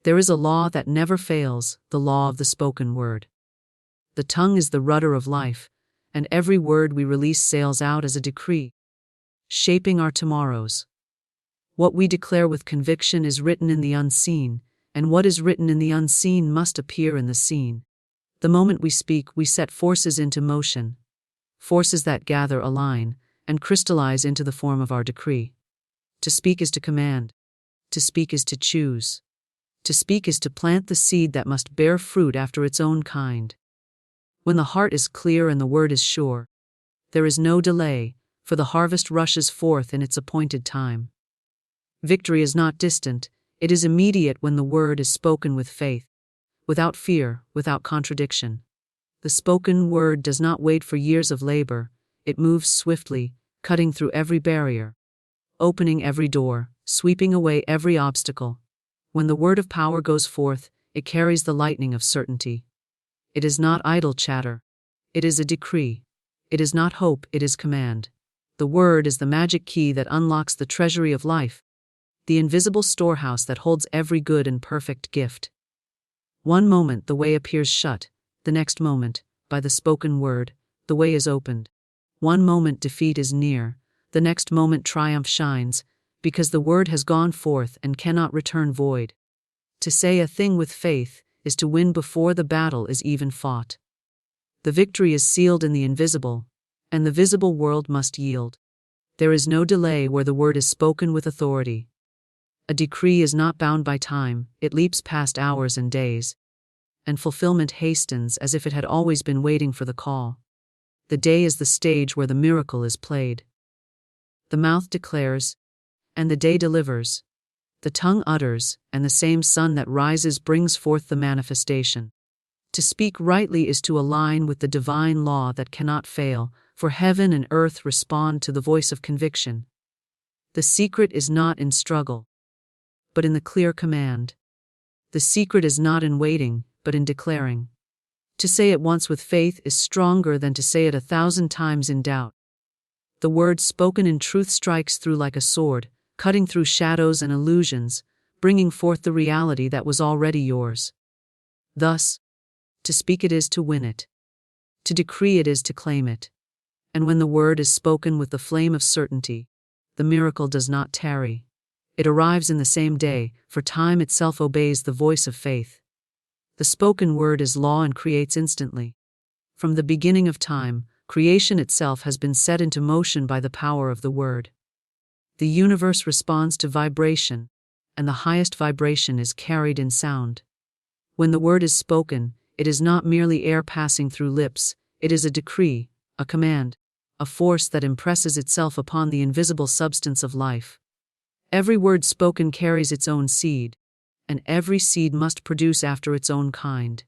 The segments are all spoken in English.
There is a law that never fails, the law of the spoken word. The tongue is the rudder of life, and every word we release sails out as a decree, shaping our tomorrows. What we declare with conviction is written in the unseen, and what is written in the unseen must appear in the seen. The moment we speak, we set forces into motion, forces that gather, align, and crystallize into the form of our decree. To speak is to command. To speak is to choose. To speak is to plant the seed that must bear fruit after its own kind. When the heart is clear and the word is sure, there is no delay, for the harvest rushes forth in its appointed time. Victory is not distant, it is immediate when the word is spoken with faith, without fear, without contradiction. The spoken word does not wait for years of labor, it moves swiftly, cutting through every barrier, opening every door, sweeping away every obstacle. When the word of power goes forth, it carries the lightning of certainty. It is not idle chatter. It is a decree. It is not hope, it is command. The word is the magic key that unlocks the treasury of life, the invisible storehouse that holds every good and perfect gift. One moment the way appears shut, the next moment, by the spoken word, the way is opened. One moment defeat is near, the next moment triumph shines, because the word has gone forth and cannot return void. To say a thing with faith is to win before the battle is even fought. The victory is sealed in the invisible, and the visible world must yield. There is no delay where the word is spoken with authority. A decree is not bound by time, it leaps past hours and days, and fulfillment hastens as if it had always been waiting for the call. The day is the stage where the miracle is played. The mouth declares, and the day delivers. The tongue utters, and the same sun that rises brings forth the manifestation. To speak rightly is to align with the divine law that cannot fail, for heaven and earth respond to the voice of conviction. The secret is not in struggle, but in the clear command. The secret is not in waiting, but in declaring. To say it once with faith is stronger than to say it 1,000 times in doubt. The word spoken in truth strikes through like a sword, cutting through shadows and illusions, bringing forth the reality that was already yours. Thus, to speak it is to win it. To decree it is to claim it. And when the word is spoken with the flame of certainty, the miracle does not tarry. It arrives in the same day, for time itself obeys the voice of faith. The spoken word is law and creates instantly. From the beginning of time, creation itself has been set into motion by the power of the word. The universe responds to vibration, and the highest vibration is carried in sound. When the word is spoken, it is not merely air passing through lips, it is a decree, a command, a force that impresses itself upon the invisible substance of life. Every word spoken carries its own seed, and every seed must produce after its own kind.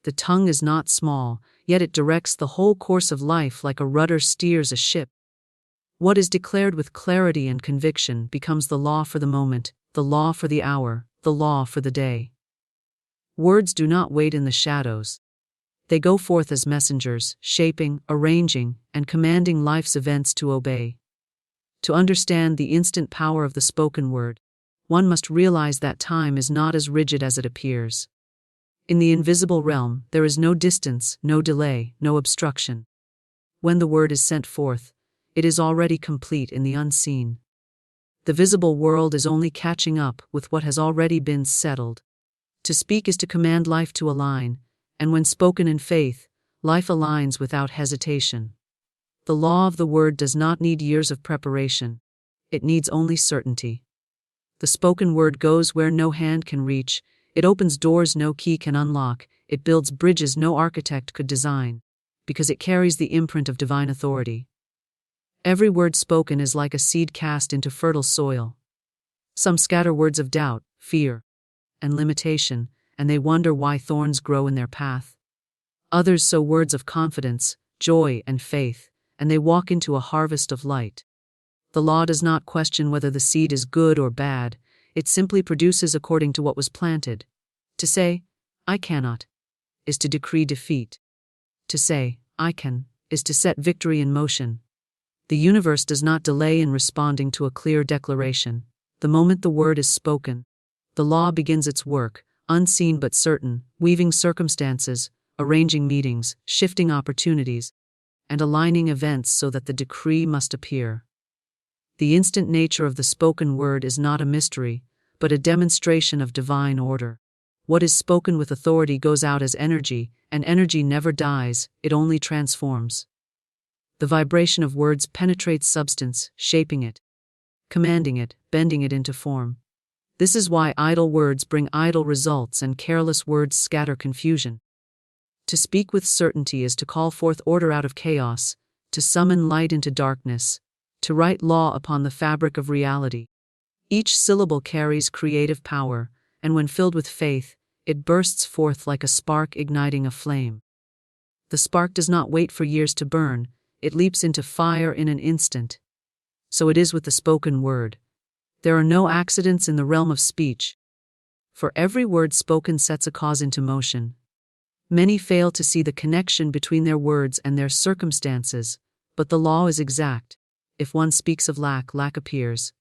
The tongue is not small, yet it directs the whole course of life like a rudder steers a ship. What is declared with clarity and conviction becomes the law for the moment, the law for the hour, the law for the day. Words do not wait in the shadows. They go forth as messengers, shaping, arranging, and commanding life's events to obey. To understand the instant power of the spoken word, one must realize that time is not as rigid as it appears. In the invisible realm, there is no distance, no delay, no obstruction. When the word is sent forth, it is already complete in the unseen. The visible world is only catching up with what has already been settled. To speak is to command life to align, and when spoken in faith, life aligns without hesitation. The law of the word does not need years of preparation. It needs only certainty. The spoken word goes where no hand can reach, it opens doors no key can unlock, it builds bridges no architect could design, because it carries the imprint of divine authority. Every word spoken is like a seed cast into fertile soil. Some scatter words of doubt, fear, and limitation, and they wonder why thorns grow in their path. Others sow words of confidence, joy, and faith, and they walk into a harvest of light. The law does not question whether the seed is good or bad, it simply produces according to what was planted. To say, I cannot, is to decree defeat. To say, I can, is to set victory in motion. The universe does not delay in responding to a clear declaration. The moment the word is spoken, The law begins its work, unseen but certain, weaving circumstances, arranging meetings, shifting opportunities, and aligning events so that the decree must appear. The instant nature of the spoken word is not a mystery, but a demonstration of divine order. What is spoken with authority goes out as energy, and energy never dies, it only transforms. The vibration of words penetrates substance, shaping it, commanding it, bending it into form. This is why idle words bring idle results and careless words scatter confusion. To speak with certainty is to call forth order out of chaos, to summon light into darkness, to write law upon the fabric of reality. Each syllable carries creative power, and when filled with faith, it bursts forth like a spark igniting a flame. The spark does not wait for years to burn, it leaps into fire in an instant. So it is with the spoken word. There are no accidents in the realm of speech. For every word spoken sets a cause into motion. Many fail to see the connection between their words and their circumstances, but the law is exact. If one speaks of lack, lack appears.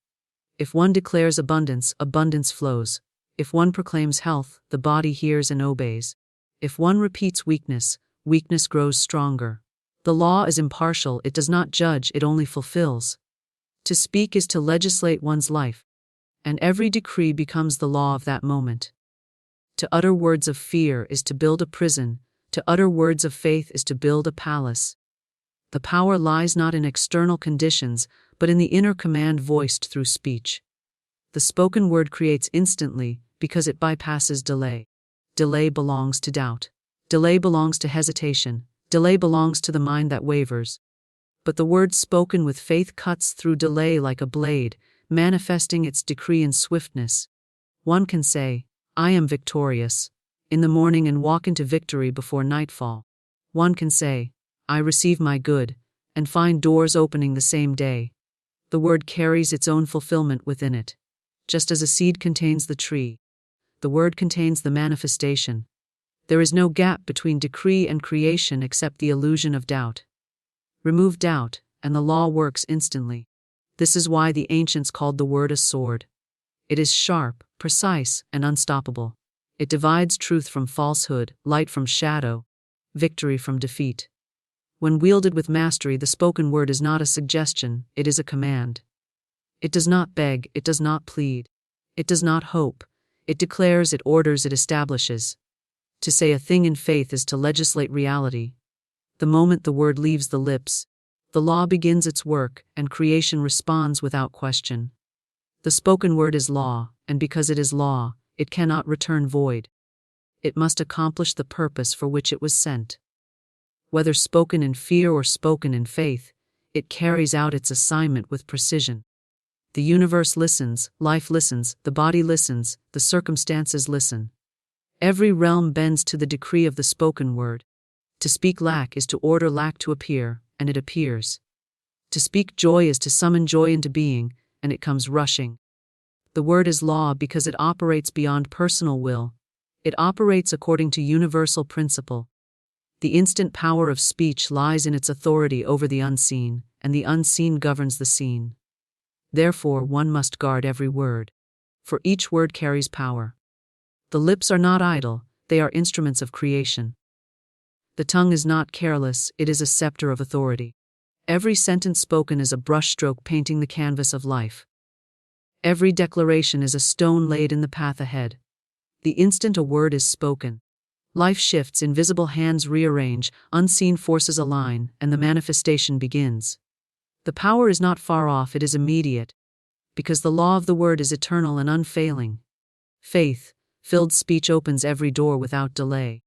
If one declares abundance, abundance flows. If one proclaims health, the body hears and obeys. If one repeats weakness, weakness grows stronger. The law is impartial, it does not judge, it only fulfills. To speak is to legislate one's life, and every decree becomes the law of that moment. To utter words of fear is to build a prison, to utter words of faith is to build a palace. The power lies not in external conditions, but in the inner command voiced through speech. The spoken word creates instantly, because it bypasses delay. Delay belongs to doubt. Delay belongs to hesitation. Delay belongs to the mind that wavers. But the word spoken with faith cuts through delay like a blade, manifesting its decree in swiftness. One can say, I am victorious, in the morning and walk into victory before nightfall. One can say, I receive my good, and find doors opening the same day. The word carries its own fulfillment within it. Just as a seed contains the tree, the word contains the manifestation. There is no gap between decree and creation except the illusion of doubt. Remove doubt, and the law works instantly. This is why the ancients called the word a sword. It is sharp, precise, and unstoppable. It divides truth from falsehood, light from shadow, victory from defeat. When wielded with mastery, the spoken word is not a suggestion, it is a command. It does not beg, it does not plead. It does not hope. It declares, it orders, it establishes. To say a thing in faith is to legislate reality. The moment the word leaves the lips, the law begins its work, and creation responds without question. The spoken word is law, and because it is law, it cannot return void. It must accomplish the purpose for which it was sent. Whether spoken in fear or spoken in faith, it carries out its assignment with precision. The universe listens, life listens, the body listens, the circumstances listen. Every realm bends to the decree of the spoken word. To speak lack is to order lack to appear, and it appears. To speak joy is to summon joy into being, and it comes rushing. The word is law because it operates beyond personal will. It operates according to universal principle. The instant power of speech lies in its authority over the unseen, and the unseen governs the seen. Therefore, one must guard every word, for each word carries power. The lips are not idle, they are instruments of creation. The tongue is not careless, it is a scepter of authority. Every sentence spoken is a brushstroke painting the canvas of life. Every declaration is a stone laid in the path ahead. The instant a word is spoken, life shifts, invisible hands rearrange, unseen forces align, and the manifestation begins. The power is not far off, it is immediate, because the law of the word is eternal and unfailing. Faith-filled speech opens every door without delay.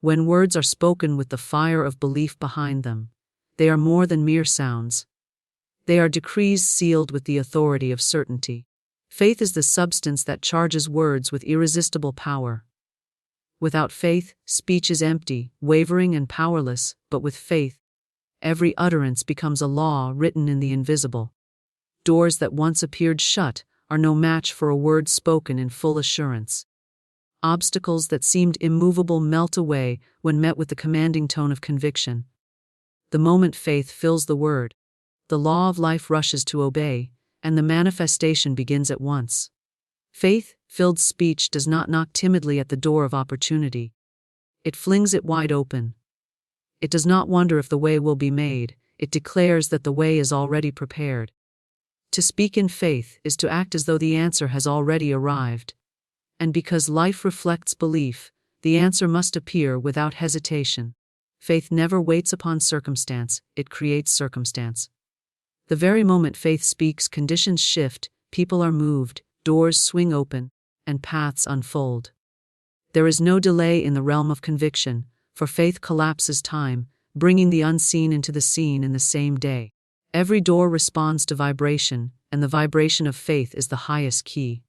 When words are spoken with the fire of belief behind them, they are more than mere sounds. They are decrees sealed with the authority of certainty. Faith is the substance that charges words with irresistible power. Without faith, speech is empty, wavering and powerless, but with faith, every utterance becomes a law written in the invisible. Doors that once appeared shut are no match for a word spoken in full assurance. Obstacles that seemed immovable melt away when met with the commanding tone of conviction. The moment faith fills the word, the law of life rushes to obey, and the manifestation begins at once. Faith-filled speech does not knock timidly at the door of opportunity. It flings it wide open. It does not wonder if the way will be made, it declares that the way is already prepared. To speak in faith is to act as though the answer has already arrived. And because life reflects belief, the answer must appear without hesitation. Faith never waits upon circumstance, it creates circumstance. The very moment faith speaks, conditions shift, people are moved, doors swing open, and paths unfold. There is no delay in the realm of conviction, for faith collapses time, bringing the unseen into the seen in the same day. Every door responds to vibration, and the vibration of faith is the highest key.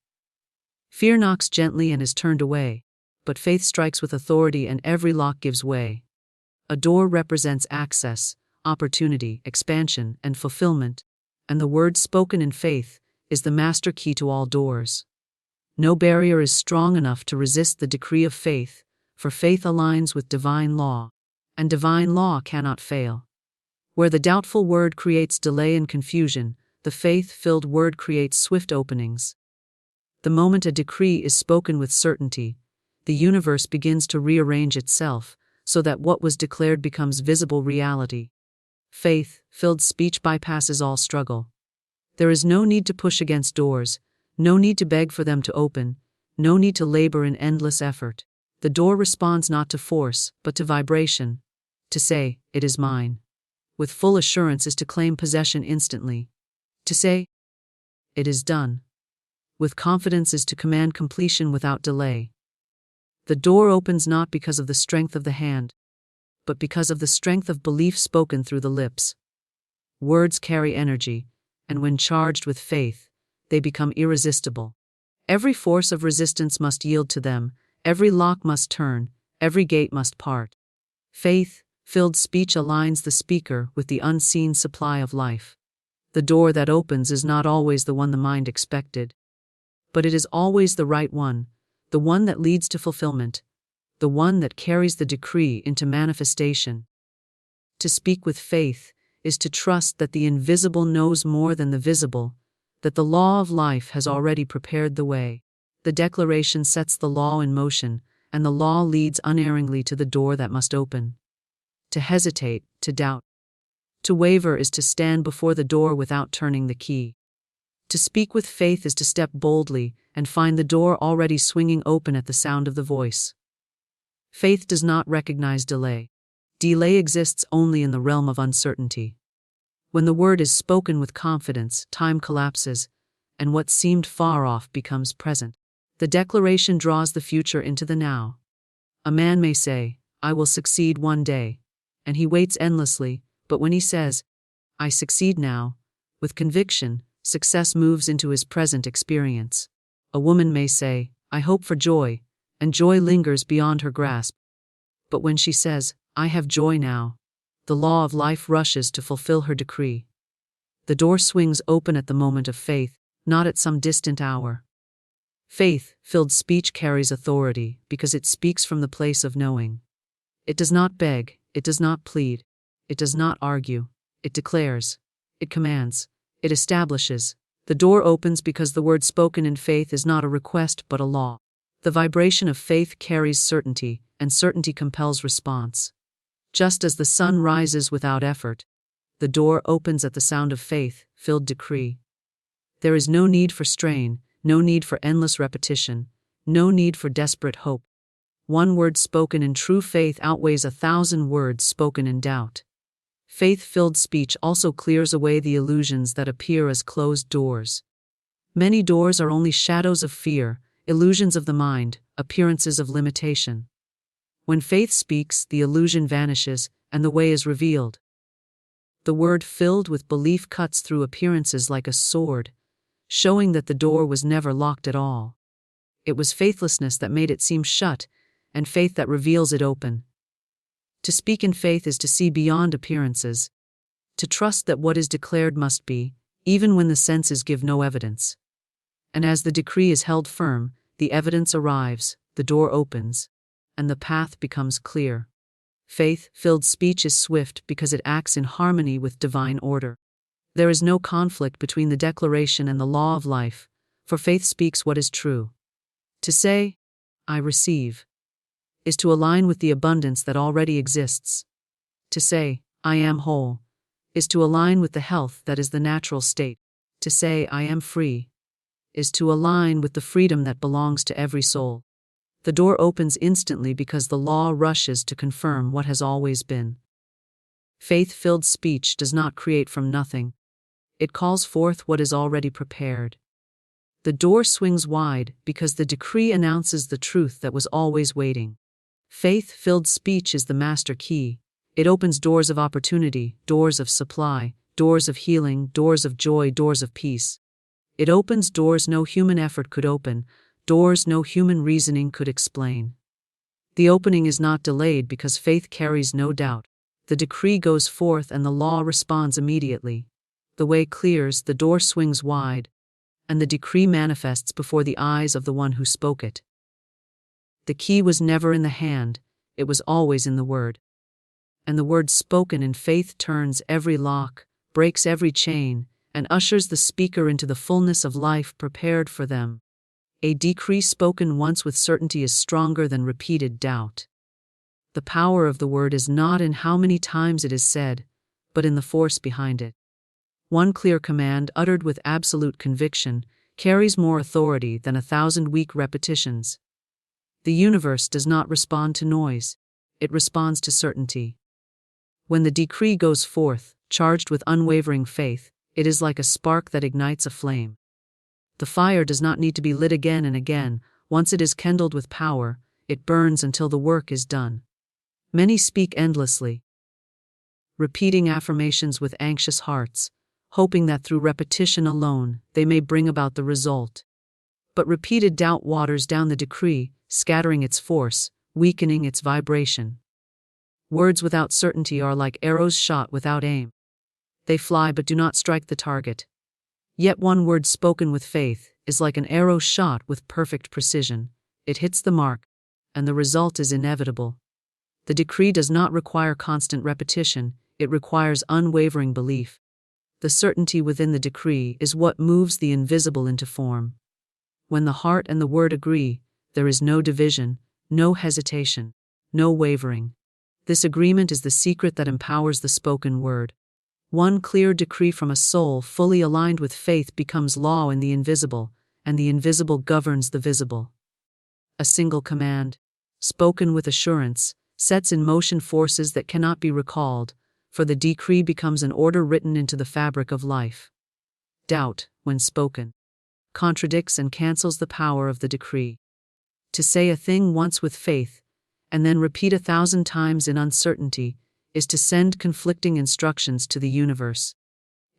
Fear knocks gently and is turned away, but faith strikes with authority and every lock gives way. A door represents access, opportunity, expansion, and fulfillment, and the word spoken in faith is the master key to all doors. No barrier is strong enough to resist the decree of faith, for faith aligns with divine law, and divine law cannot fail. Where the doubtful word creates delay and confusion, the faith-filled word creates swift openings. The moment a decree is spoken with certainty, the universe begins to rearrange itself, so that what was declared becomes visible reality. Faith-filled speech bypasses all struggle. There is no need to push against doors, no need to beg for them to open, no need to labor in endless effort. The door responds not to force, but to vibration. To say, "It is mine," with full assurance is to claim possession instantly. To say, "It is done," with confidence is to command completion without delay. The door opens not because of the strength of the hand, but because of the strength of belief spoken through the lips. Words carry energy, and when charged with faith, they become irresistible. Every force of resistance must yield to them, every lock must turn, every gate must part. Faith-filled speech aligns the speaker with the unseen supply of life. The door that opens is not always the one the mind expected, but it is always the right one, the one that leads to fulfillment, the one that carries the decree into manifestation. To speak with faith is to trust that the invisible knows more than the visible, that the law of life has already prepared the way. The declaration sets the law in motion, and the law leads unerringly to the door that must open. To hesitate, to doubt, to waver is to stand before the door without turning the key. To speak with faith is to step boldly and find the door already swinging open at the sound of the voice. Faith does not recognize delay. Delay exists only in the realm of uncertainty. When the word is spoken with confidence, time collapses, and what seemed far off becomes present. The declaration draws the future into the now. A man may say, "I will succeed one day," and he waits endlessly, but when he says, "I succeed now," with conviction, success moves into his present experience. A woman may say, "I hope for joy," and joy lingers beyond her grasp. But when she says, "I have joy now," the law of life rushes to fulfill her decree. The door swings open at the moment of faith, not at some distant hour. Faith-filled speech carries authority because it speaks from the place of knowing. It does not beg, it does not plead, it does not argue, it declares, it commands, it establishes. The door opens because the word spoken in faith is not a request but a law. The vibration of faith carries certainty, and certainty compels response. Just as the sun rises without effort, the door opens at the sound of faith-filled decree. There is no need for strain, no need for endless repetition, no need for desperate hope. One word spoken in true faith outweighs 1,000 words spoken in doubt. Faith-filled speech also clears away the illusions that appear as closed doors. Many doors are only shadows of fear, illusions of the mind, appearances of limitation. When faith speaks, the illusion vanishes, and the way is revealed. The word filled with belief cuts through appearances like a sword, showing that the door was never locked at all. It was faithlessness that made it seem shut, and faith that reveals it open. To speak in faith is to see beyond appearances, to trust that what is declared must be, even when the senses give no evidence. And as the decree is held firm, the evidence arrives, the door opens, and the path becomes clear. Faith-filled speech is swift because it acts in harmony with divine order. There is no conflict between the declaration and the law of life, For faith speaks what is true. To say, I receive, is to align with the abundance that already exists. To say, I am whole, is to align with the health that is the natural state. To say, I am free, is to align with the freedom that belongs to every soul. The door opens instantly because the law rushes to confirm what has always been. Faith-filled speech does not create from nothing. It calls forth what is already prepared. The door swings wide because the decree announces the truth that was always waiting. Faith-filled speech is the master key. It opens doors of opportunity, doors of supply, doors of healing, doors of joy, doors of peace. It opens doors no human effort could open, doors no human reasoning could explain. The opening is not delayed because faith carries no doubt. The decree goes forth and the law responds immediately. The way clears, the door swings wide, and the decree manifests before the eyes of the one who spoke it. The key was never in the hand, it was always in the word. And the word spoken in faith turns every lock, breaks every chain, and ushers the speaker into the fullness of life prepared for them. A decree spoken once with certainty is stronger than repeated doubt. The power of the word is not in how many times it is said, but in the force behind it. One clear command uttered with absolute conviction carries more authority than 1,000 weak repetitions. The universe does not respond to noise, it responds to certainty. When the decree goes forth, charged with unwavering faith, it is like a spark that ignites a flame. The fire does not need to be lit again and again. Once it is kindled with power, it burns until the work is done. Many speak endlessly, repeating affirmations with anxious hearts, hoping that through repetition alone they may bring about the result. But repeated doubt waters down the decree, scattering its force, weakening its vibration. Words without certainty are like arrows shot without aim. They fly but do not strike the target. Yet one word spoken with faith is like an arrow shot with perfect precision. It hits the mark, and the result is inevitable. The decree does not require constant repetition, it requires unwavering belief. The certainty within the decree is what moves the invisible into form. When the heart and the word agree, there is no division, no hesitation, no wavering. This agreement is the secret that empowers the spoken word. One clear decree from a soul fully aligned with faith becomes law in the invisible, and the invisible governs the visible. A single command, spoken with assurance, sets in motion forces that cannot be recalled, for the decree becomes an order written into the fabric of life. Doubt, when spoken, contradicts and cancels the power of the decree. To say a thing once with faith, and then repeat 1,000 times in uncertainty, is to send conflicting instructions to the universe.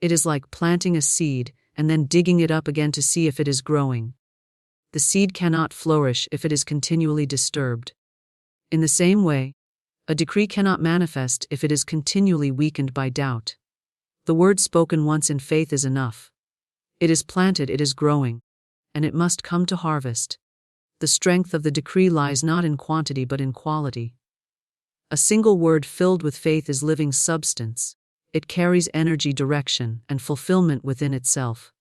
It is like planting a seed and then digging it up again to see if it is growing. The seed cannot flourish if it is continually disturbed. In the same way, a decree cannot manifest if it is continually weakened by doubt. The word spoken once in faith is enough. It is planted, it is growing, and it must come to harvest. The strength of the decree lies not in quantity but in quality. A single word filled with faith is living substance. It carries energy, direction, and fulfillment within itself.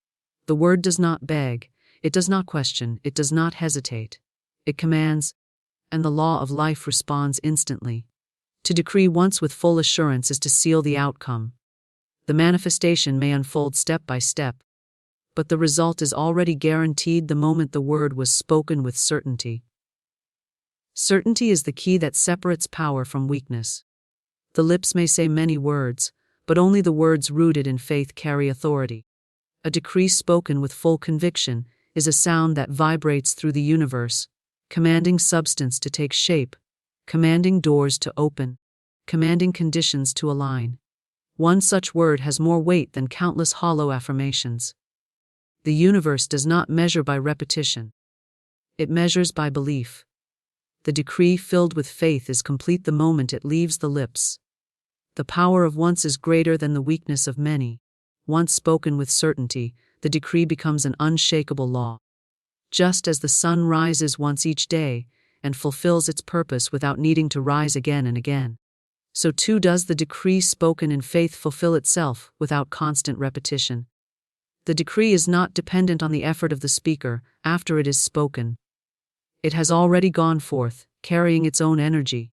The word does not beg, it does not question, it does not hesitate. It commands, and the law of life responds instantly. To decree once with full assurance is to seal the outcome. The manifestation may unfold step by step, but the result is already guaranteed the moment the word was spoken with certainty. Certainty is the key that separates power from weakness. The lips may say many words, but only the words rooted in faith carry authority. A decree spoken with full conviction is a sound that vibrates through the universe, commanding substance to take shape, commanding doors to open, commanding conditions to align. One such word has more weight than countless hollow affirmations. The universe does not measure by repetition. It measures by belief. The decree filled with faith is complete the moment it leaves the lips. The power of once is greater than the weakness of many. Once spoken with certainty, the decree becomes an unshakable law. Just as the sun rises once each day and fulfills its purpose without needing to rise again and again, so too does the decree spoken in faith fulfill itself without constant repetition. The decree is not dependent on the effort of the speaker after it is spoken. It has already gone forth, carrying its own energy,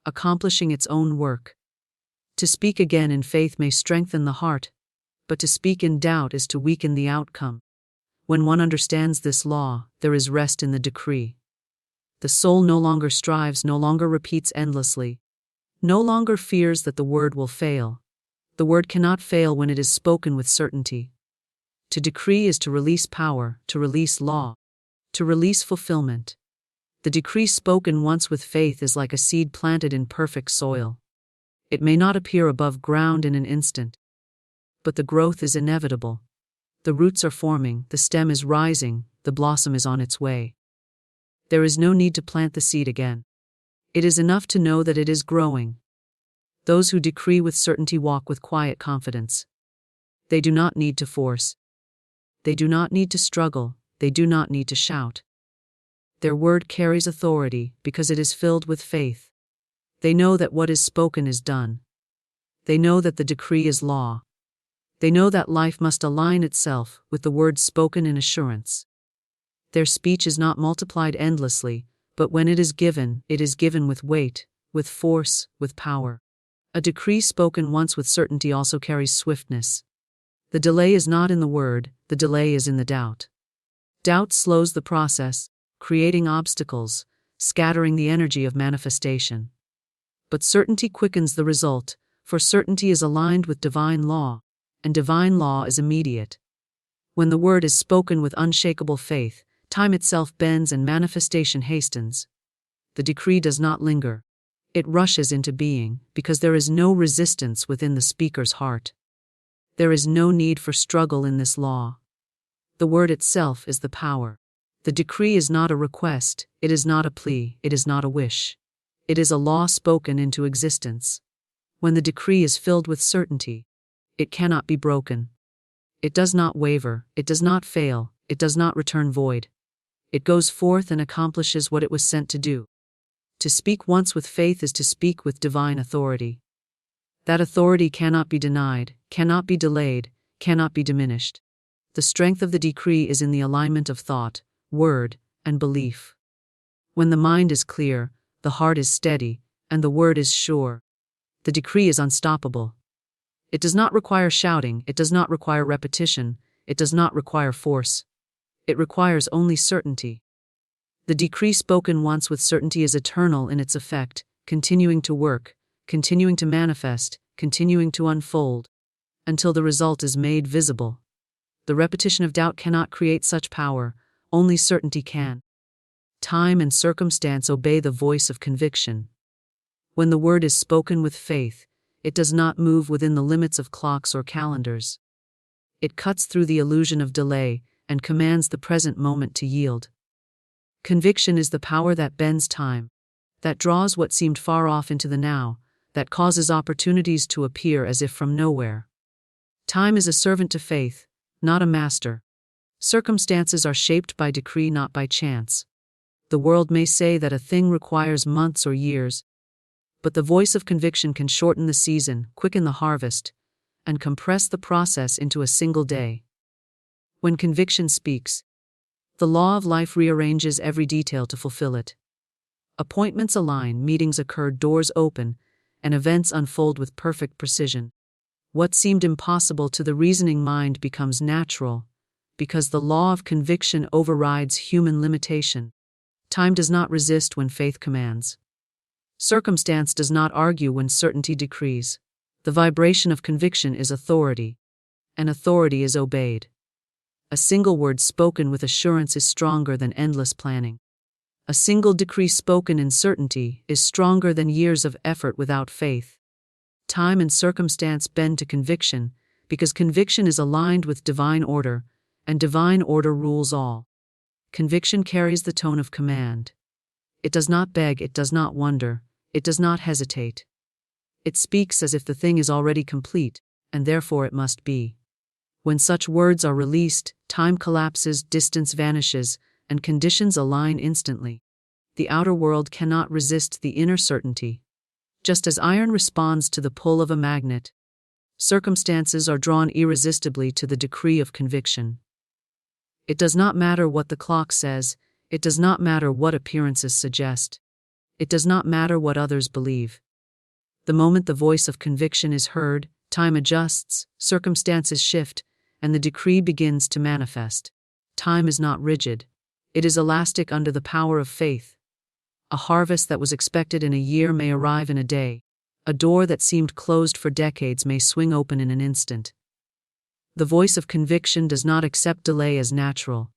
accomplishing its own work. To speak again in faith may strengthen the heart, but to speak in doubt is to weaken the outcome. When one understands this law, there is rest in the decree. The soul no longer strives, no longer repeats endlessly, no longer fears that the word will fail. The word cannot fail when it is spoken with certainty. To decree is to release power, to release law, to release fulfillment. The decree spoken once with faith is like a seed planted in perfect soil. It may not appear above ground in an instant, but the growth is inevitable. The roots are forming, the stem is rising, the blossom is on its way. There is no need to plant the seed again. It is enough to know that it is growing. Those who decree with certainty walk with quiet confidence. They do not need to force. They do not need to struggle. They do not need to shout. Their word carries authority because it is filled with faith. They know that what is spoken is done. They know that the decree is law. They know that life must align itself with the words spoken in assurance. Their speech is not multiplied endlessly, but when it is given with weight, with force, with power. A decree spoken once with certainty also carries swiftness. The delay is not in the word, the delay is in the doubt. Doubt slows the process, creating obstacles, scattering the energy of manifestation. But certainty quickens the result, for certainty is aligned with divine law, and divine law is immediate. When the word is spoken with unshakable faith, time itself bends and manifestation hastens. The decree does not linger. It rushes into being, because there is no resistance within the speaker's heart. There is no need for struggle in this law. The word itself is the power. The decree is not a request, it is not a plea, it is not a wish. It is a law spoken into existence. When the decree is filled with certainty, it cannot be broken. It does not waver, it does not fail, it does not return void. It goes forth and accomplishes what it was sent to do. To speak once with faith is to speak with divine authority. That authority cannot be denied, cannot be delayed, cannot be diminished. The strength of the decree is in the alignment of thought, word, and belief. When the mind is clear, the heart is steady, and the word is sure, the decree is unstoppable. It does not require shouting, it does not require repetition, it does not require force. It requires only certainty. The decree spoken once with certainty is eternal in its effect, continuing to work, continuing to manifest, continuing to unfold, until the result is made visible. The repetition of doubt cannot create such power, only certainty can. Time and circumstance obey the voice of conviction. When the word is spoken with faith, it does not move within the limits of clocks or calendars. It cuts through the illusion of delay and commands the present moment to yield. Conviction is the power that bends time, that draws what seemed far off into the now, that causes opportunities to appear as if from nowhere. Time is a servant to faith, not a master. Circumstances are shaped by decree, not by chance. The world may say that a thing requires months or years, but the voice of conviction can shorten the season, quicken the harvest, and compress the process into a single day. When conviction speaks, the law of life rearranges every detail to fulfill it. Appointments align, meetings occur, doors open, and events unfold with perfect precision. What seemed impossible to the reasoning mind becomes natural, because the law of conviction overrides human limitation. Time does not resist when faith commands. Circumstance does not argue when certainty decrees. The vibration of conviction is authority, and authority is obeyed. A single word spoken with assurance is stronger than endless planning. A single decree spoken in certainty is stronger than years of effort without faith. Time and circumstance bend to conviction, because conviction is aligned with divine order, and divine order rules all. Conviction carries the tone of command. It does not beg, it does not wonder, it does not hesitate. It speaks as if the thing is already complete, and therefore it must be. When such words are released, time collapses, distance vanishes, and conditions align instantly. The outer world cannot resist the inner certainty. Just as iron responds to the pull of a magnet, Circumstances are drawn irresistibly to the decree of conviction. It does not matter what the clock says, it does not matter what appearances suggest, it does not matter what others believe. The moment the voice of conviction is heard, time adjusts, circumstances shift, and the decree begins to manifest. Time is not rigid. It is elastic under the power of faith. A harvest that was expected in a year may arrive in a day. A door that seemed closed for decades may swing open in an instant. The voice of conviction does not accept delay as natural.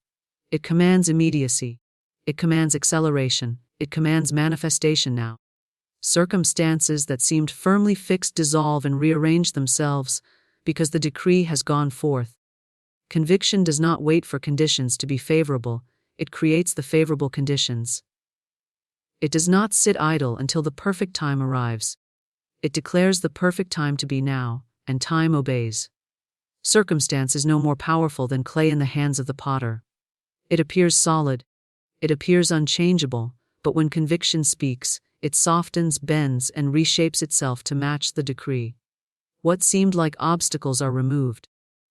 It commands immediacy. It commands acceleration. It commands manifestation now. Circumstances that seemed firmly fixed dissolve and rearrange themselves because the decree has gone forth. Conviction does not wait for conditions to be favorable, it creates the favorable conditions. It does not sit idle until the perfect time arrives. It declares the perfect time to be now, and time obeys. Circumstance is no more powerful than clay in the hands of the potter. It appears solid. It appears unchangeable, but when conviction speaks, it softens, bends, and reshapes itself to match the decree. What seemed like obstacles are removed.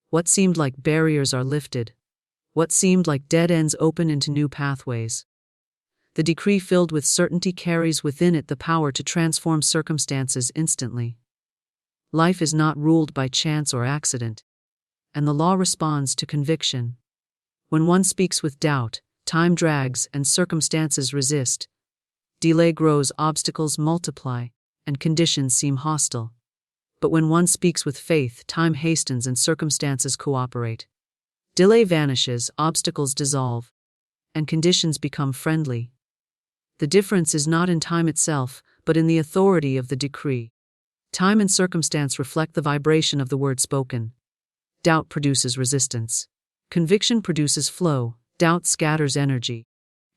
What seemed like barriers are lifted. What seemed like dead ends open into new pathways. The decree filled with certainty carries within it the power to transform circumstances instantly. Life is not ruled by chance or accident, and the law responds to conviction. When one speaks with doubt, time drags and circumstances resist. Delay grows, obstacles multiply, and conditions seem hostile. But when one speaks with faith, time hastens and circumstances cooperate. Delay vanishes, obstacles dissolve, and conditions become friendly. The difference is not in time itself, but in the authority of the decree. Time and circumstance reflect the vibration of the word spoken. Doubt produces resistance. Conviction produces flow. Doubt scatters energy.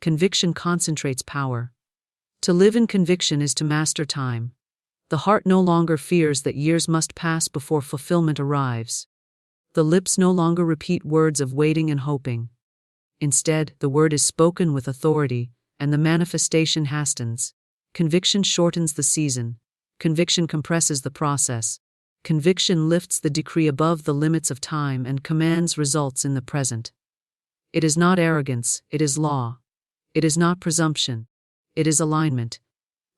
Conviction concentrates power. To live in conviction is to master time. The heart no longer fears that years must pass before fulfillment arrives. The lips no longer repeat words of waiting and hoping. Instead, the word is spoken with authority, and the manifestation hastens. Conviction shortens the season. Conviction compresses the process. Conviction lifts the decree above the limits of time and commands results in the present. It is not arrogance, it is law. It is not presumption, it is alignment.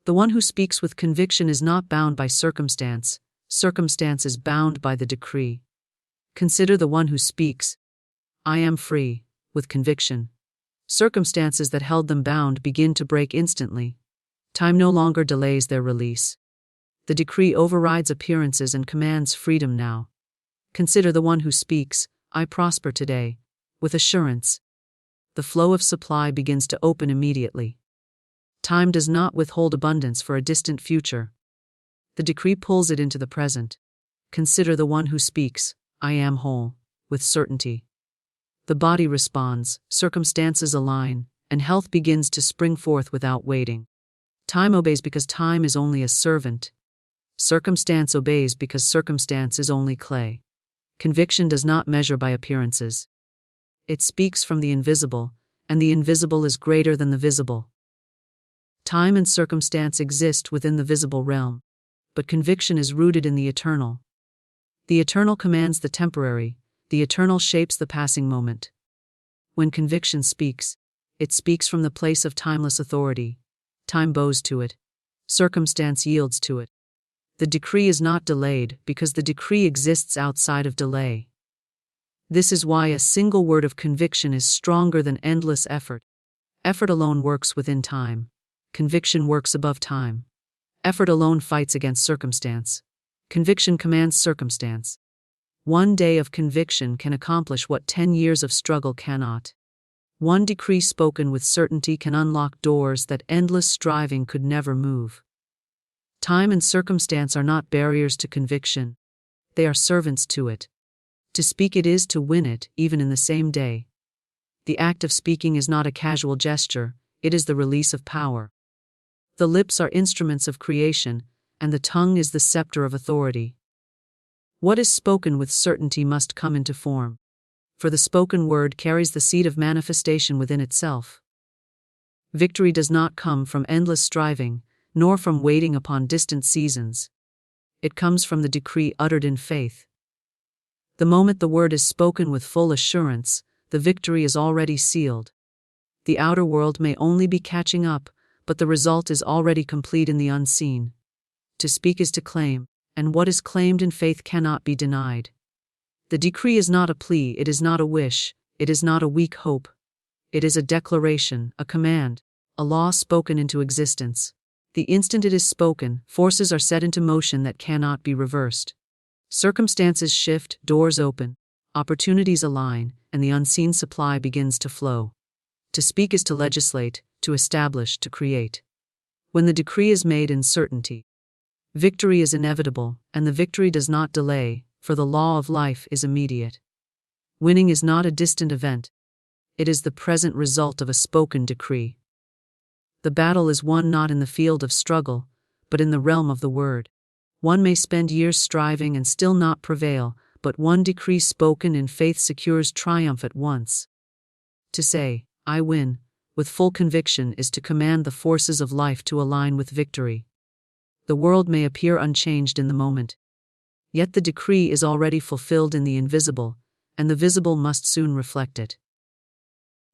The one who speaks with conviction is not bound by circumstance, circumstance is bound by the decree. Consider the one who speaks, "I am free," with conviction. Circumstances that held them bound begin to break instantly. Time no longer delays their release. The decree overrides appearances and commands freedom now. Consider the one who speaks, "I prosper today," with assurance. The flow of supply begins to open immediately. Time does not withhold abundance for a distant future. The decree pulls it into the present. Consider the one who speaks, "I am whole," with certainty. The body responds, circumstances align, and health begins to spring forth without waiting. Time obeys because time is only a servant. Circumstance obeys because circumstance is only clay. Conviction does not measure by appearances. It speaks from the invisible, and the invisible is greater than the visible. Time and circumstance exist within the visible realm, but conviction is rooted in the eternal. The eternal commands the temporary, the eternal shapes the passing moment. When conviction speaks, it speaks from the place of timeless authority. Time bows to it. Circumstance yields to it. The decree is not delayed because the decree exists outside of delay. This is why a single word of conviction is stronger than endless effort. Effort alone works within time. Conviction works above time. Effort alone fights against circumstance. Conviction commands circumstance. One day of conviction can accomplish what 10 years of struggle cannot. One decree spoken with certainty can unlock doors that endless striving could never move. Time and circumstance are not barriers to conviction. They are servants to it. To speak it is to win it, even in the same day. The act of speaking is not a casual gesture, it is the release of power. The lips are instruments of creation, and the tongue is the scepter of authority. What is spoken with certainty must come into form, for the spoken word carries the seed of manifestation within itself. Victory does not come from endless striving, nor from waiting upon distant seasons. it comes from the decree uttered in faith. The moment the word is spoken with full assurance, the victory is already sealed. The outer world may only be catching up, but the result is already complete in the unseen. To speak is to claim, and what is claimed in faith cannot be denied. The decree is not a plea, it is not a wish, it is not a weak hope. It is a declaration, a command, a law spoken into existence. The instant it is spoken, forces are set into motion that cannot be reversed. Circumstances shift, doors open, opportunities align, and the unseen supply begins to flow. To speak is to legislate, to establish, to create. When the decree is made in certainty, victory is inevitable, and the victory does not delay, for the law of life is immediate. Winning is not a distant event. It is the present result of a spoken decree. The battle is won not in the field of struggle, but in the realm of the word. One may spend years striving and still not prevail, but one decree spoken in faith secures triumph at once. To say, I win, with full conviction is to command the forces of life to align with victory. The world may appear unchanged in the moment. Yet the decree is already fulfilled in the invisible, and the visible must soon reflect it.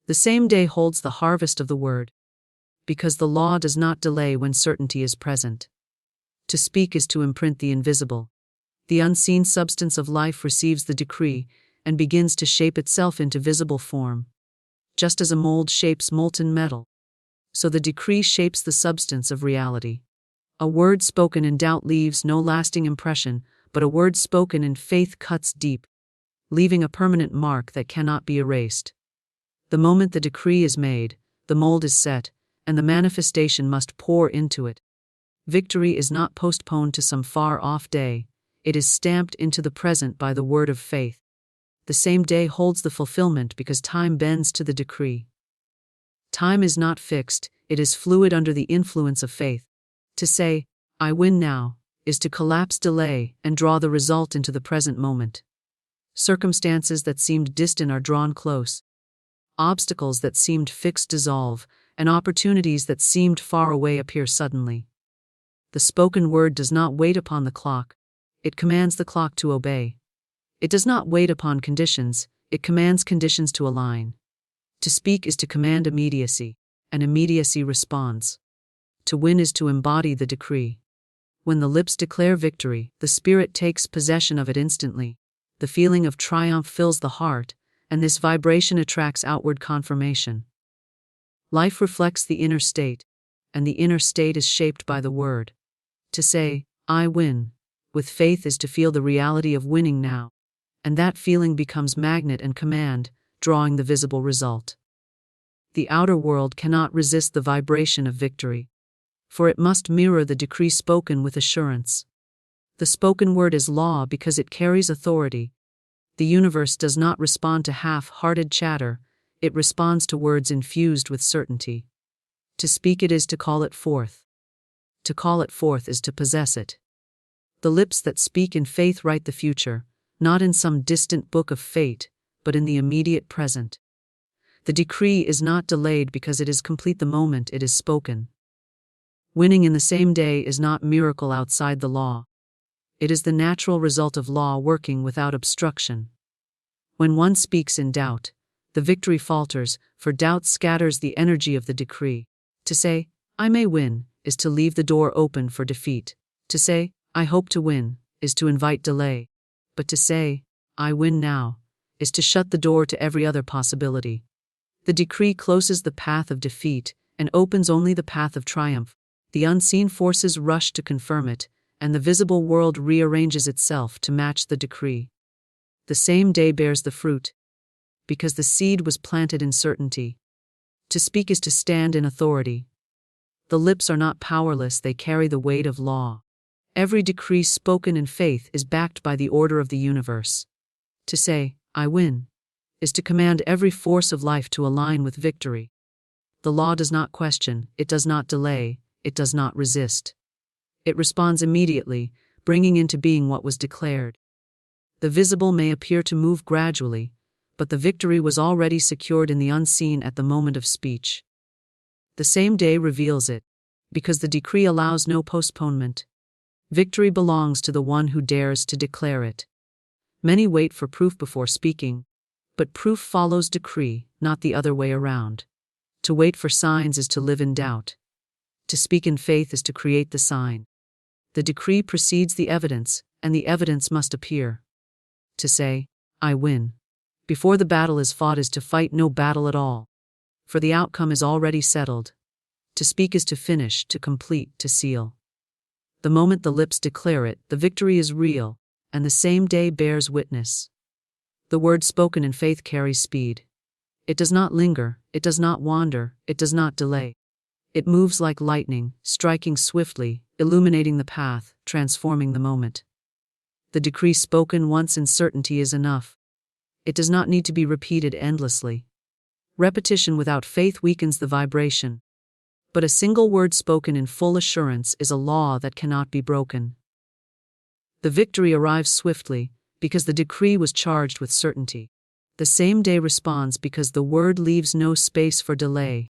The same day holds the harvest of the word, because the law does not delay when certainty is present. To speak is to imprint the invisible. The unseen substance of life receives the decree and begins to shape itself into visible form. Just as a mold shapes molten metal, so the decree shapes the substance of reality. A word spoken in doubt leaves no lasting impression, but a word spoken in faith cuts deep, leaving a permanent mark that cannot be erased. The moment the decree is made, the mold is set, and the manifestation must pour into it. Victory is not postponed to some far-off day, it is stamped into the present by the word of faith. The same day holds the fulfillment because time bends to the decree. Time is not fixed, it is fluid under the influence of faith. To say, I win now, is to collapse delay and draw the result into the present moment. Circumstances that seemed distant are drawn close. Obstacles that seemed fixed dissolve, and opportunities that seemed far away appear suddenly. The spoken word does not wait upon the clock, it commands the clock to obey. It does not wait upon conditions, it commands conditions to align. To speak is to command immediacy, and immediacy responds. To win is to embody the decree. When the lips declare victory, the spirit takes possession of it instantly. The feeling of triumph fills the heart, and this vibration attracts outward confirmation. Life reflects the inner state, and the inner state is shaped by the word. To say, I win, with faith is to feel the reality of winning now, and that feeling becomes magnet and command, drawing the visible result. The outer world cannot resist the vibration of victory, for it must mirror the decree spoken with assurance. The spoken word is law because it carries authority. The universe does not respond to half-hearted chatter, it responds to words infused with certainty. To speak it is to call it forth. To call it forth is to possess it. The lips that speak in faith write the future, not in some distant book of fate, but in the immediate present. The decree is not delayed because it is complete the moment it is spoken. Winning in the same day is not miracle outside the law. It is the natural result of law working without obstruction. When one speaks in doubt, the victory falters, for doubt scatters the energy of the decree. To say, I may win, is to leave the door open for defeat. To say, I hope to win, is to invite delay. But to say, I win now, is to shut the door to every other possibility. The decree closes the path of defeat and opens only the path of triumph. The unseen forces rush to confirm it, and the visible world rearranges itself to match the decree. The same day bears the fruit, because the seed was planted in certainty. To speak is to stand in authority. The lips are not powerless, they carry the weight of law. Every decree spoken in faith is backed by the order of the universe. To say, I win, is to command every force of life to align with victory. The law does not question, it does not delay, it does not resist. It responds immediately, bringing into being what was declared. The visible may appear to move gradually, but the victory was already secured in the unseen at the moment of speech. The same day reveals it, because the decree allows no postponement. Victory belongs to the one who dares to declare it. Many wait for proof before speaking, but proof follows decree, not the other way around. To wait for signs is to live in doubt. To speak in faith is to create the sign. The decree precedes the evidence, and the evidence must appear. To say, I win, before the battle is fought is to fight no battle at all. For the outcome is already settled. To speak is to finish, to complete, to seal. The moment the lips declare it, the victory is real, and the same day bears witness. The word spoken in faith carries speed. It does not linger, it does not wander, it does not delay. It moves like lightning, striking swiftly, illuminating the path, transforming the moment. The decree spoken once in certainty is enough. It does not need to be repeated endlessly. Repetition without faith weakens the vibration. But a single word spoken in full assurance is a law that cannot be broken. The victory arrives swiftly, because the decree was charged with certainty. The same day responds because the word leaves no space for delay.